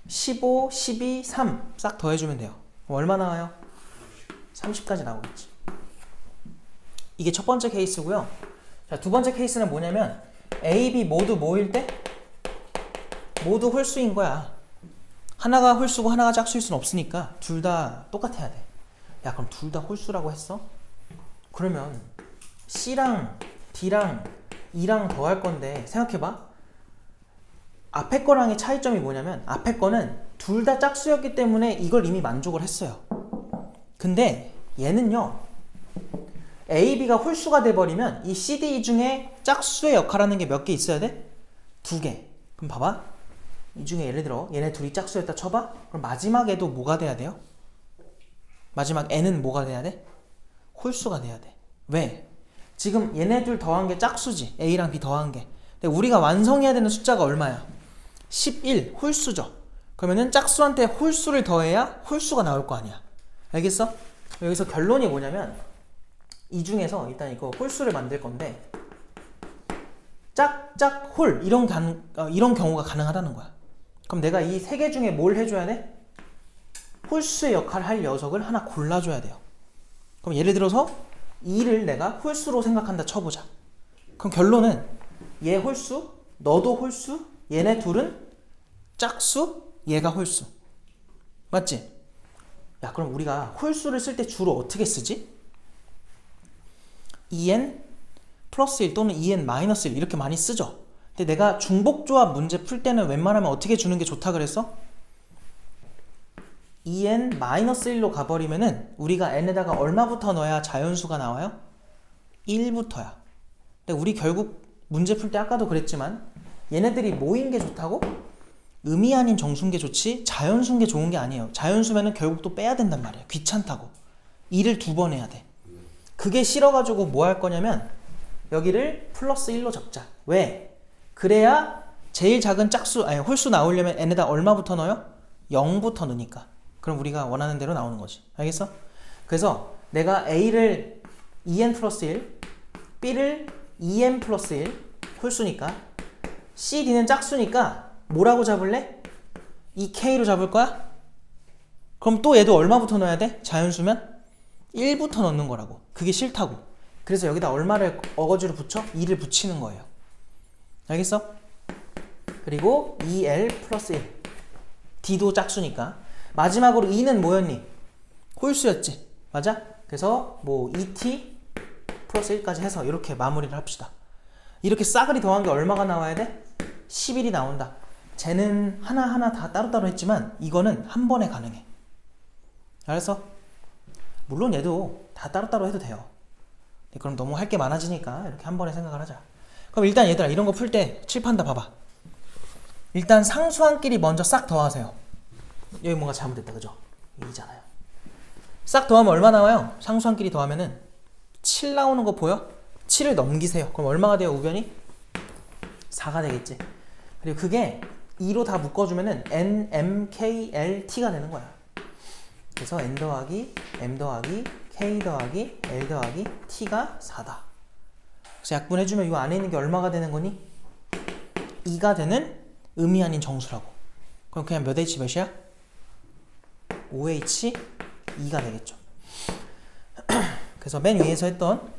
15, 12, 3 싹 더해주면 돼요. 그럼 얼마 나와요? 30까지 나오겠지. 이게 첫 번째 케이스고요. 자, 두 번째 케이스는 뭐냐면 A, B 모두 뭐일 때? 모두 홀수인 거야. 하나가 홀수고 하나가 짝수일 수는 없으니까 둘 다 똑같아야 돼. 야 그럼 둘 다 홀수라고 했어? 그러면 C랑 D랑 E랑 더할 건데 생각해봐. 앞에 거랑의 차이점이 뭐냐면 앞에 거는 둘 다 짝수였기 때문에 이걸 이미 만족을 했어요. 근데 얘는요 A, B가 홀수가 돼버리면 이 C, D, E 중에 짝수의 역할하는 게 몇 개 있어야 돼? 2개. 그럼 봐봐. 이 중에 예를 들어 얘네 둘이 짝수였다 쳐봐. 그럼 마지막에도 뭐가 돼야 돼요? 마지막 n은 뭐가 돼야 돼? 홀수가 돼야 돼. 왜? 지금 얘네 둘 더한 게 짝수지. a랑 b 더한 게. 근데 우리가 완성해야 되는 숫자가 얼마야? 11 홀수죠. 그러면은 짝수한테 홀수를 더해야 홀수가 나올 거 아니야. 알겠어? 여기서 결론이 뭐냐면 이 중에서 일단 이거 홀수를 만들 건데 짝짝 홀 이런 경우가 가능하다는 거야. 그럼 내가 이 세 개 중에 뭘 해줘야 돼? 홀수의 역할을 할 녀석을 하나 골라줘야 돼요. 그럼 예를 들어서 2를 내가 홀수로 생각한다 쳐보자. 그럼 결론은 얘 홀수, 너도 홀수, 얘네 둘은 짝수, 얘가 홀수. 맞지? 야, 그럼 우리가 홀수를 쓸 때 주로 어떻게 쓰지? 2n 플러스 1 또는 2n 마이너스 1 이렇게 많이 쓰죠. 근데 내가 중복조합 문제 풀 때는 웬만하면 어떻게 주는 게 좋다 그랬어? 2n 마이너스 1로 가버리면은 우리가 n에다가 얼마부터 넣어야 자연수가 나와요? 1부터야. 근데 우리 결국 문제 풀 때 아까도 그랬지만 얘네들이 모인 게 좋다고? 음이 아닌 정수인 게 좋지 자연수인 게 좋은 게 아니에요. 자연수면은 결국 또 빼야 된단 말이야. 귀찮다고. 2를 2번 해야 돼. 그게 싫어가지고 뭐 할 거냐면 여기를 플러스 1로 적자. 왜? 그래야 제일 작은 짝수, 아니 홀수 나오려면 n에다 얼마부터 넣어요? 0부터 넣으니까. 그럼 우리가 원하는 대로 나오는 거지. 알겠어? 그래서 내가 a를 2n 플러스 1, b를 2n 플러스 1 홀수니까 c, d는 짝수니까 뭐라고 잡을래? 이 k로 잡을 거야? 그럼 또 얘도 얼마부터 넣어야 돼? 자연수면 1부터 넣는 거라고. 그게 싫다고. 그래서 여기다 얼마를 어거지로 붙여? 2를 붙이는 거예요. 알겠어? 그리고 2l 플러스 1 d도 짝수니까 마지막으로 2는 뭐였니? 홀수였지. 맞아? 그래서 뭐 2t 플러스 1까지 해서 이렇게 마무리를 합시다. 이렇게 싸그리 더한 게 얼마가 나와야 돼? 11이 나온다. 쟤는 하나하나 다 따로따로 했지만 이거는 한 번에 가능해. 알았어? 물론 얘도 다 따로따로 해도 돼요. 그럼 너무 할 게 많아지니까 이렇게 한 번에 생각을 하자. 그럼 일단 얘들아 이런 거 풀 때 칠판다 봐봐. 일단 상수항끼리 먼저 싹 더하세요. 여기 뭔가 잘못됐다 그죠? 이잖아요. 싹 더하면 얼마 나와요? 상수항끼리 더하면은 7 나오는 거 보여? 7을 넘기세요. 그럼 얼마가 돼요 우변이? 4가 되겠지. 그리고 그게 2로 다 묶어주면은 n, m, k, l, t가 되는 거야. 그래서 n 더하기 m 더하기 k 더하기 l 더하기 t가 4다. 그래서 약분해주면 이 안에 있는 게 얼마가 되는 거니? 2가 되는 음이 아닌 정수라고. 그럼 그냥 몇 h 몇이야? 5h 2가 되겠죠. 그래서 맨 위에서 했던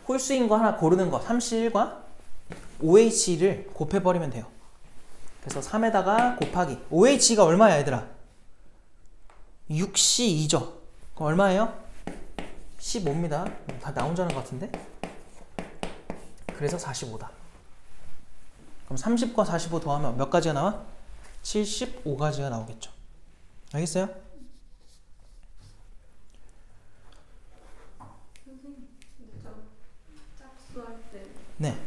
홀수인 거 하나 고르는 거 31과 5h를 곱해버리면 돼요. 그래서 3에다가 곱하기 5h가 얼마야 얘들아? 6c2죠. 그럼 얼마예요? 15입니다. 다 나온 줄 아는 것 같은데? 그래서 45다. 그럼 30과 45 더하면 몇 가지가 나와? 75가지가 나오겠죠. 알겠어요? 선생님, 근데 짝수할 때 네.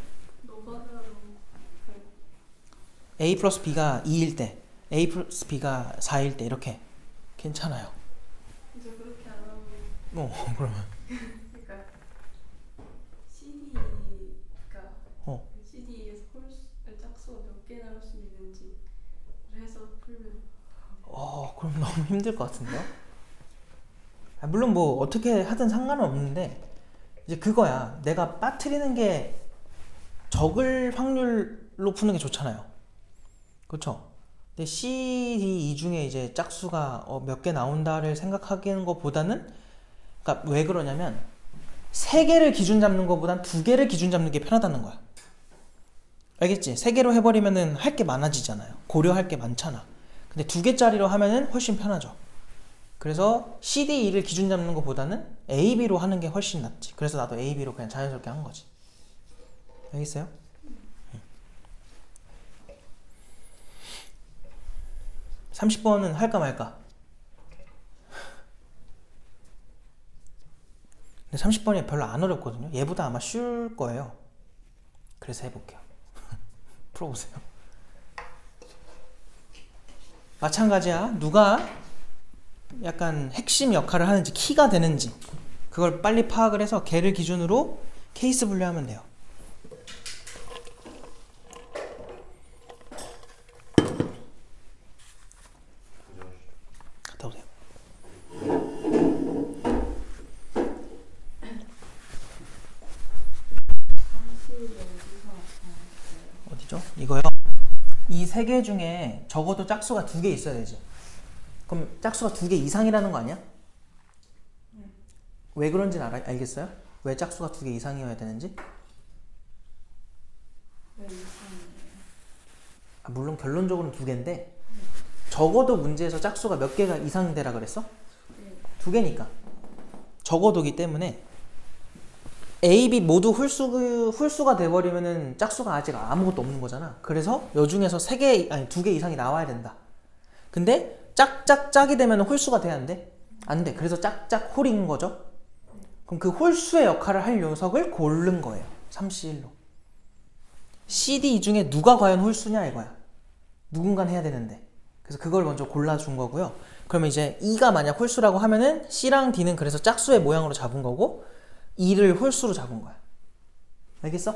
노가다로 a 플러스 b가 2일 때 a 플러스 b가 4일 때 이렇게 괜찮아요. 이제 그렇게 안 하고 그러면 그러니까 CD가 CD에서 짝수가 몇 개 나올 수 있는지 해서 풀면 그럼 너무 힘들 것 같은데요? 물론 뭐 어떻게 하든 상관은 없는데 이제 그거야. 내가 빠뜨리는 게 적을 확률로 푸는 게 좋잖아요. 그렇죠? 근데 C, D 이 중에 이제 짝수가 몇 개 나온다를 생각하는 것보다는 그러니까 왜 그러냐면 3개를 기준 잡는 것보단 2개를 기준 잡는 게 편하다는 거야. 알겠지? 3개로 해버리면은 할 게 많아지잖아요. 고려할 게 많잖아. 근데 2개짜리로 하면은 훨씬 편하죠. 그래서 C, D, E를 기준 잡는 것보다는 A, B로 하는 게 훨씬 낫지. 그래서 나도 A, B로 그냥 자연스럽게 한 거지. 알겠어요? 30번은 할까 말까? 근데 30번이 별로 안 어렵거든요. 얘보다 아마 쉬울 거예요. 그래서 해볼게요. 풀어보세요. 마찬가지야. 누가 약간 핵심 역할을 하는지, 키가 되는지 그걸 빨리 파악을 해서 걔를 기준으로 케이스 분류하면 돼요. 갔다 오세요. 어디죠? 이거요. 이 세 개 중에 적어도 짝수가 2개 있어야 되지. 그럼 짝수가 2개 이상이라는 거 아니야? 왜 그런지는 알겠어요? 왜 짝수가 2개 이상이어야 되는지? 왜 이상해요? 아, 물론 결론적으로는 2개인데 적어도 문제에서 짝수가 몇 개가 이상 되라 그랬어? 네. 2개니까 적어도기 때문에 A, B 모두 홀수가 돼버리면은 짝수가 아직 아무것도 없는 거잖아. 그래서 요 중에서 3개, 아니 2개 이상이 나와야 된다. 근데 짝짝짝이 되면 홀수가 돼야 안 돼? 안 돼. 그래서 짝짝 홀인 거죠. 그럼 그 홀수의 역할을 할 녀석을 고른 거예요. 3C1로. CD 중에 누가 과연 홀수냐 이거야. 누군가는 해야 되는데. 그래서 그걸 먼저 골라준 거고요. 그러면 이제 E가 만약 홀수라고 하면은 C랑 D는 그래서 짝수의 모양으로 잡은 거고 E를 홀수로 잡은 거야. 알겠어?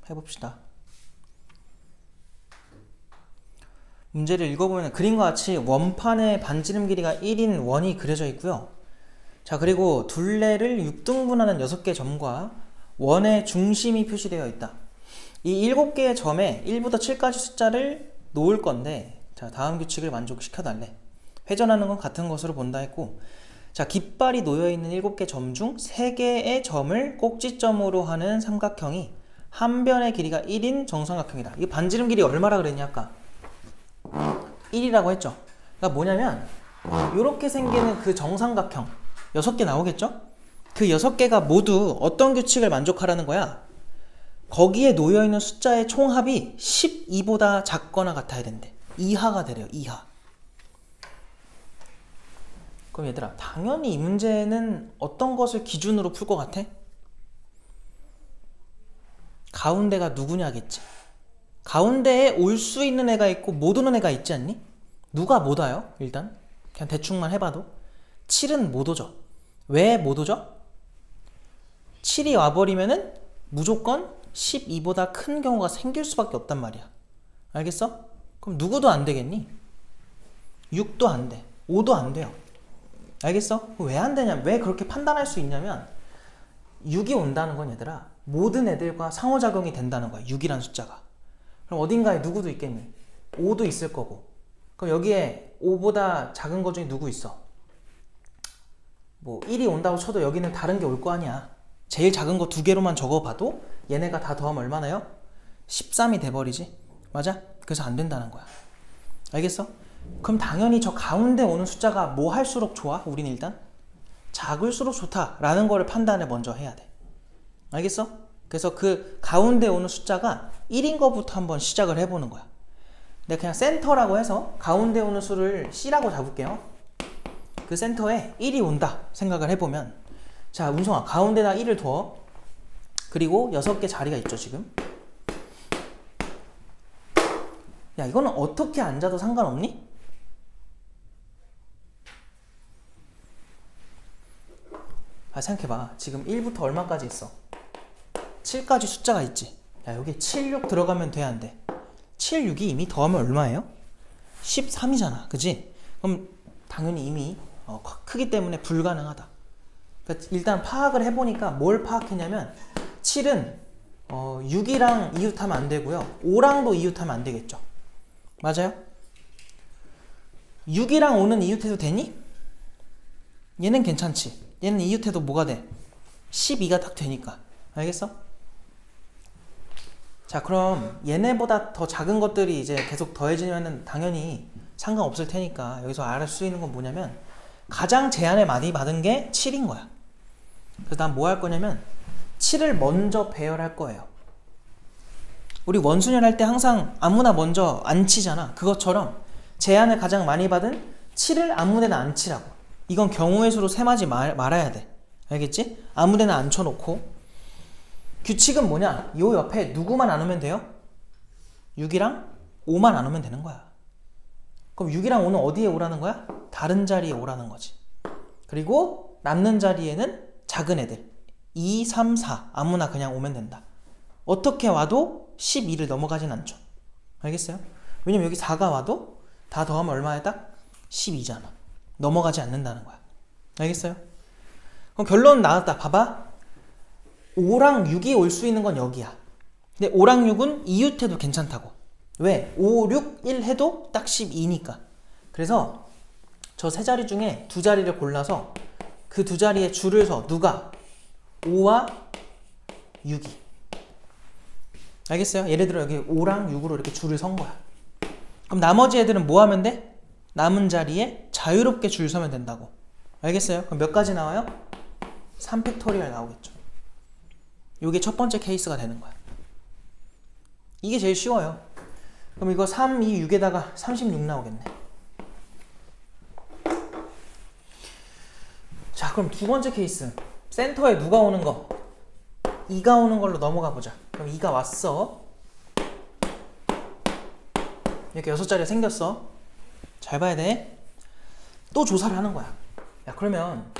해봅시다. 문제를 읽어보면 그림과 같이 원판에 반지름 길이가 1인 원이 그려져 있고요. 자, 그리고 둘레를 6등분하는 6개 점과 원의 중심이 표시되어 있다. 이 7개의 점에 1부터 7까지 숫자를 놓을 건데, 자, 다음 규칙을 만족시켜 달래. 회전하는 건 같은 것으로 본다 했고, 자, 깃발이 놓여 있는 7개 점 중 3개의 점을 꼭지점으로 하는 삼각형이 한 변의 길이가 1인 정삼각형이다. 이 반지름 길이 얼마라 그랬냐 아까? 1이라고 했죠. 그러니까 뭐냐면 이렇게 생기는 그 정삼각형 6개 나오겠죠? 그 6개가 모두 어떤 규칙을 만족하라는 거야? 거기에 놓여있는 숫자의 총합이 12보다 작거나 같아야 된대. 이하가 되래요. 이하. 그럼 얘들아, 당연히 이 문제는 어떤 것을 기준으로 풀 것 같아? 가운데가 누구냐겠지. 가운데에 올 수 있는 애가 있고 못 오는 애가 있지 않니? 누가 못 와요? 일단 그냥 대충만 해봐도 7은 못 오죠. 왜 못 오죠? 7이 와버리면은 무조건 12보다 큰 경우가 생길 수밖에 없단 말이야. 알겠어? 그럼 누구도 안 되겠니? 6도 안 돼. 5도 안 돼요. 알겠어? 왜 안 되냐? 왜 그렇게 판단할 수 있냐면 6이 온다는 건 얘들아, 모든 애들과 상호작용이 된다는 거야. 6이란 숫자가. 그럼 어딘가에 누구도 있겠니? 5도 있을 거고. 그럼 여기에 5보다 작은 거 중에 누구 있어? 뭐 1이 온다고 쳐도 여기는 다른 게 올 거 아니야. 제일 작은 거 2개로만 적어봐도 얘네가 다 더하면 얼마나요? 13이 돼버리지. 맞아? 그래서 안 된다는 거야. 알겠어? 그럼 당연히 저 가운데 오는 숫자가 뭐 할수록 좋아? 우리는 일단 작을수록 좋다라는 거를 판단을 먼저 해야 돼. 알겠어? 그래서 그 가운데 오는 숫자가 1인 거부터 한번 시작을 해보는 거야. 내가 그냥 센터라고 해서 가운데 오는 수를 C라고 잡을게요. 그 센터에 1이 온다 생각을 해보면, 자, 운송아, 가운데다 1을 둬. 그리고 6개 자리가 있죠 지금. 야, 이거는 어떻게 앉아도 상관없니? 아, 생각해봐. 지금 1부터 얼마까지 있어? 7까지 숫자가 있지. 야, 여기 7, 6 들어가면 돼, 안 돼? 7, 6이 이미 더하면 얼마예요? 13이잖아. 그지? 그럼 당연히 이미 크기 때문에 불가능하다. 그러니까 일단 파악을 해보니까 뭘 파악했냐면 7은 6이랑 이웃하면 안 되고요. 5랑도 이웃하면 안 되겠죠. 맞아요? 6이랑 5는 이웃해도 되니? 얘는 괜찮지. 얘는 이웃해도 뭐가 돼? 12가 딱 되니까. 알겠어? 자, 그럼 얘네보다 더 작은 것들이 이제 계속 더해지면 당연히 상관없을 테니까 여기서 알 수 있는 건 뭐냐면 가장 제한을 많이 받은 게 7인 거야. 그래서 난 뭐 할 거냐면 7을 먼저 배열할 거예요. 우리 원순열 할 때 항상 아무나 먼저 안 치잖아. 그것처럼 제한을 가장 많이 받은 7을 아무데나 안 치라고. 이건 경우의 수로 셈하지 말아야 돼. 알겠지? 아무데나 안 쳐놓고. 규칙은 뭐냐? 요 옆에 누구만 안 오면 돼요? 6이랑 5만 안 오면 되는 거야. 그럼 6이랑 5는 어디에 오라는 거야? 다른 자리에 오라는 거지. 그리고 남는 자리에는 작은 애들 2, 3, 4 아무나 그냥 오면 된다. 어떻게 와도 12를 넘어가진 않죠. 알겠어요? 왜냐면 여기 4가 와도 다 더하면 얼마에 딱? 12잖아. 넘어가지 않는다는 거야. 알겠어요? 그럼 결론 나왔다. 봐봐. 5랑 6이 올 수 있는 건 여기야. 근데 5랑 6은 이웃해도 괜찮다고. 왜? 5, 6, 1 해도 딱 12니까. 그래서 저 세 자리 중에 두 자리를 골라서 그 두 자리에 줄을 서. 누가? 5와 6이. 알겠어요? 예를 들어 여기 5랑 6으로 이렇게 줄을 선 거야. 그럼 나머지 애들은 뭐 하면 돼? 남은 자리에 자유롭게 줄 서면 된다고. 알겠어요? 그럼 몇 가지 나와요? 3팩토리얼 나오겠죠. 이게 첫 번째 케이스가 되는 거야. 이게 제일 쉬워요. 그럼 이거 3, 2, 6에다가 36 나오겠네. 자, 그럼 두 번째 케이스. 센터에 누가 오는 거? 2가 오는 걸로 넘어가 보자. 그럼 2가 왔어. 이렇게 6자리가 생겼어. 잘 봐야 돼. 또 조사를 하는 거야. 야, 그러면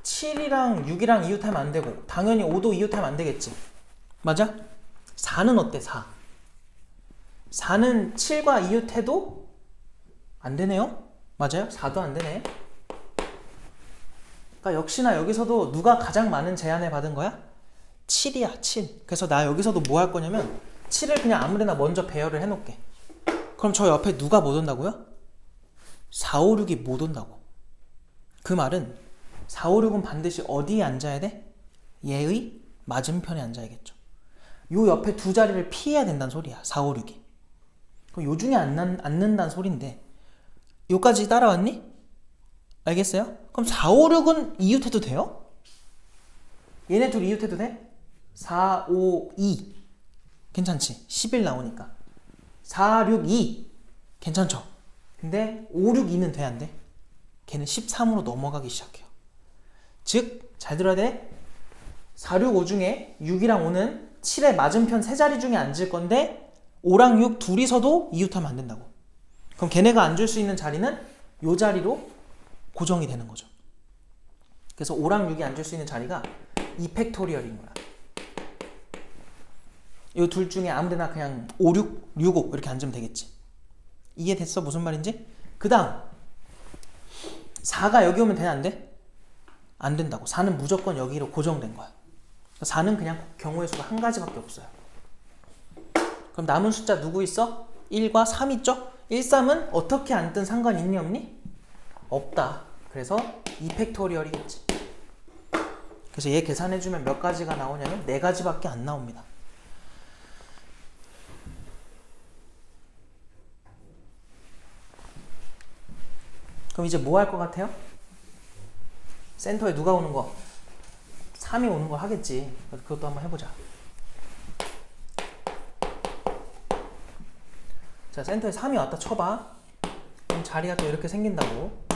7이랑 6이랑 이웃하면 안 되고 당연히 5도 이웃하면 안 되겠지. 맞아? 4는 어때? 4. 4는 7과 이웃해도 안 되네요? 맞아요? 4도 안 되네. 그러니까 역시나 여기서도 누가 가장 많은 제한을 받은 거야? 7이야, 7. 그래서 나 여기서도 뭐 할 거냐면 7을 그냥 아무데나 먼저 배열을 해놓을게. 그럼 저 옆에 누가 못 온다고요? 4, 5, 6이 못 온다고. 그 말은 4, 5, 6은 반드시 어디에 앉아야 돼? 얘의 맞은편에 앉아야겠죠. 요 옆에 두 자리를 피해야 된다는 소리야. 4, 5, 6이. 그럼 요 중에 앉는다는 소린데 요까지 따라왔니? 알겠어요? 그럼 4, 5, 6은 이웃해도 돼요? 얘네 둘 이웃해도 돼? 4, 5, 2 괜찮지? 11 나오니까 4, 6, 2 괜찮죠? 근데 5, 6, 2는 돼 안 돼? 걔는 13으로 넘어가기 시작해요. 즉 잘 들어야 돼. 4, 6, 5 중에 6이랑 5는 7의 맞은편 세 자리 중에 앉을 건데 5랑 6 둘이서도 이웃하면 안 된다고. 그럼 걔네가 앉을 수 있는 자리는 요 자리로 고정이 되는 거죠. 그래서 5랑 6이 앉을 수 있는 자리가 2팩토리얼인 거야. 이 둘 중에 아무데나 그냥 5, 6, 6, 5 이렇게 앉으면 되겠지. 이해됐어? 무슨 말인지? 그 다음 4가 여기 오면 되냐 안 돼? 안 된다고. 4는 무조건 여기로 고정된 거야. 4는 그냥 경우의 수가 한 가지밖에 없어요. 그럼 남은 숫자 누구 있어? 1과 3 있죠? 1, 3은 어떻게 앉든 상관 있니 없니? 없다. 그래서 2팩토리얼이겠지. 그래서 얘 계산해주면 몇 가지가 나오냐면 4가지밖에 안 나옵니다. 그럼 이제 뭐 할 것 같아요? 센터에 누가 오는 거? 3이 오는 거 하겠지. 그것도 한번 해보자. 자, 센터에 3이 왔다 쳐봐. 그럼 자리가 또 이렇게 생긴다고.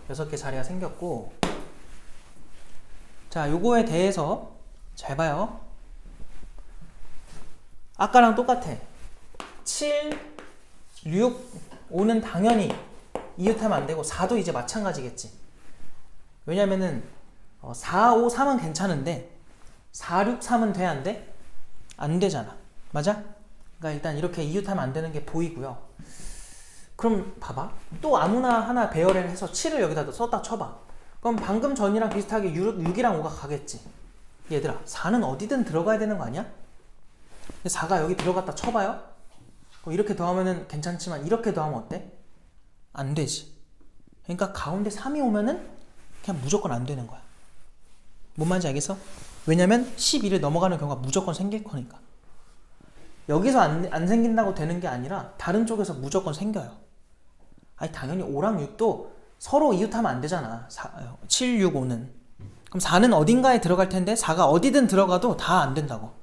6개 자리가 생겼고, 자, 요거에 대해서 잘 봐요. 아까랑 똑같아. 7, 6, 5는 당연히 이웃하면 안 되고 4도 이제 마찬가지겠지. 왜냐면은 4, 5, 3은 괜찮은데 4, 6, 3은 돼 안 돼? 안 되잖아. 맞아? 그러니까 일단 이렇게 이웃하면 안 되는 게 보이고요. 그럼 봐봐. 또 아무나 하나 배열을 해서 7을 여기다 썼다 쳐봐. 그럼 방금 전이랑 비슷하게 6이랑 5가 가겠지. 얘들아, 4는 어디든 들어가야 되는 거 아니야? 근데 4가 여기 들어갔다 쳐봐요. 이렇게 더하면은 괜찮지만 이렇게 더하면 어때? 안 되지. 그러니까 가운데 3이 오면은 그냥 무조건 안 되는 거야. 뭔 말인지 알겠어? 왜냐면 11을 넘어가는 경우가 무조건 생길 거니까. 여기서 안 생긴다고 되는 게 아니라 다른 쪽에서 무조건 생겨요. 아니 당연히 5랑 6도 서로 이웃하면 안 되잖아. 7, 6, 5는. 그럼 4는 어딘가에 들어갈 텐데 4가 어디든 들어가도 다 안 된다고.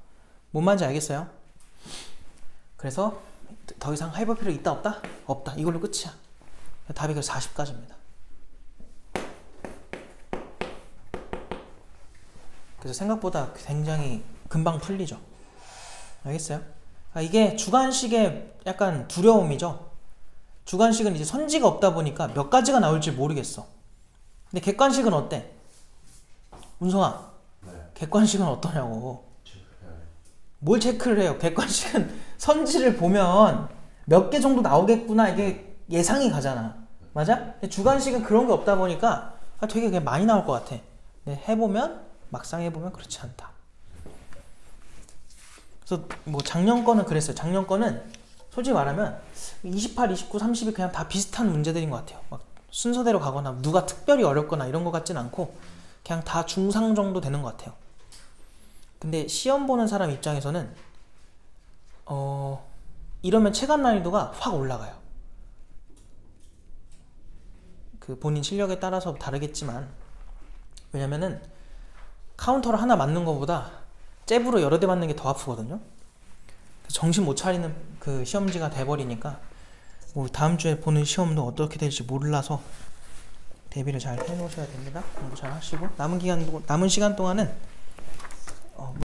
뭔 말인지 알겠어요? 그래서 더 이상 해볼 필요 있다 없다? 없다. 이걸로 끝이야. 답이 그래서 40까지입니다. 그래서 생각보다 굉장히 금방 풀리죠. 알겠어요? 이게 주관식의 약간 두려움이죠. 주관식은 이제 선지가 없다 보니까 몇 가지가 나올지 모르겠어. 근데 객관식은 어때? 운성아, 네. 객관식은 어떠냐고. 체크해야 돼. 뭘 체크를 해요? 객관식은 선지를 보면 몇 개 정도 나오겠구나 이게 예상이 가잖아. 맞아? 근데 주관식은 그런 게 없다 보니까 되게 그냥 많이 나올 것 같아. 근데 해보면 막상 해보면 그렇지 않다. 그래서 뭐 작년 거는 그랬어요. 작년 거는 솔직히 말하면 28, 29, 30이 그냥 다 비슷한 문제들인 것 같아요. 막 순서대로 가거나 누가 특별히 어렵거나 이런 것 같진 않고 그냥 다 중상 정도 되는 것 같아요. 근데 시험 보는 사람 입장에서는 이러면 체감 난이도가 확 올라가요. 그 본인 실력에 따라서 다르겠지만, 왜냐면은 카운터를 하나 맞는 것보다 잽으로 여러 대 맞는 게 더 아프거든요. 정신 못 차리는 그 시험지가 돼버리니까 뭐 다음 주에 보는 시험도 어떻게 될지 몰라서 대비를 잘 해놓으셔야 됩니다. 공부 잘 하시고 남은 시간 동안은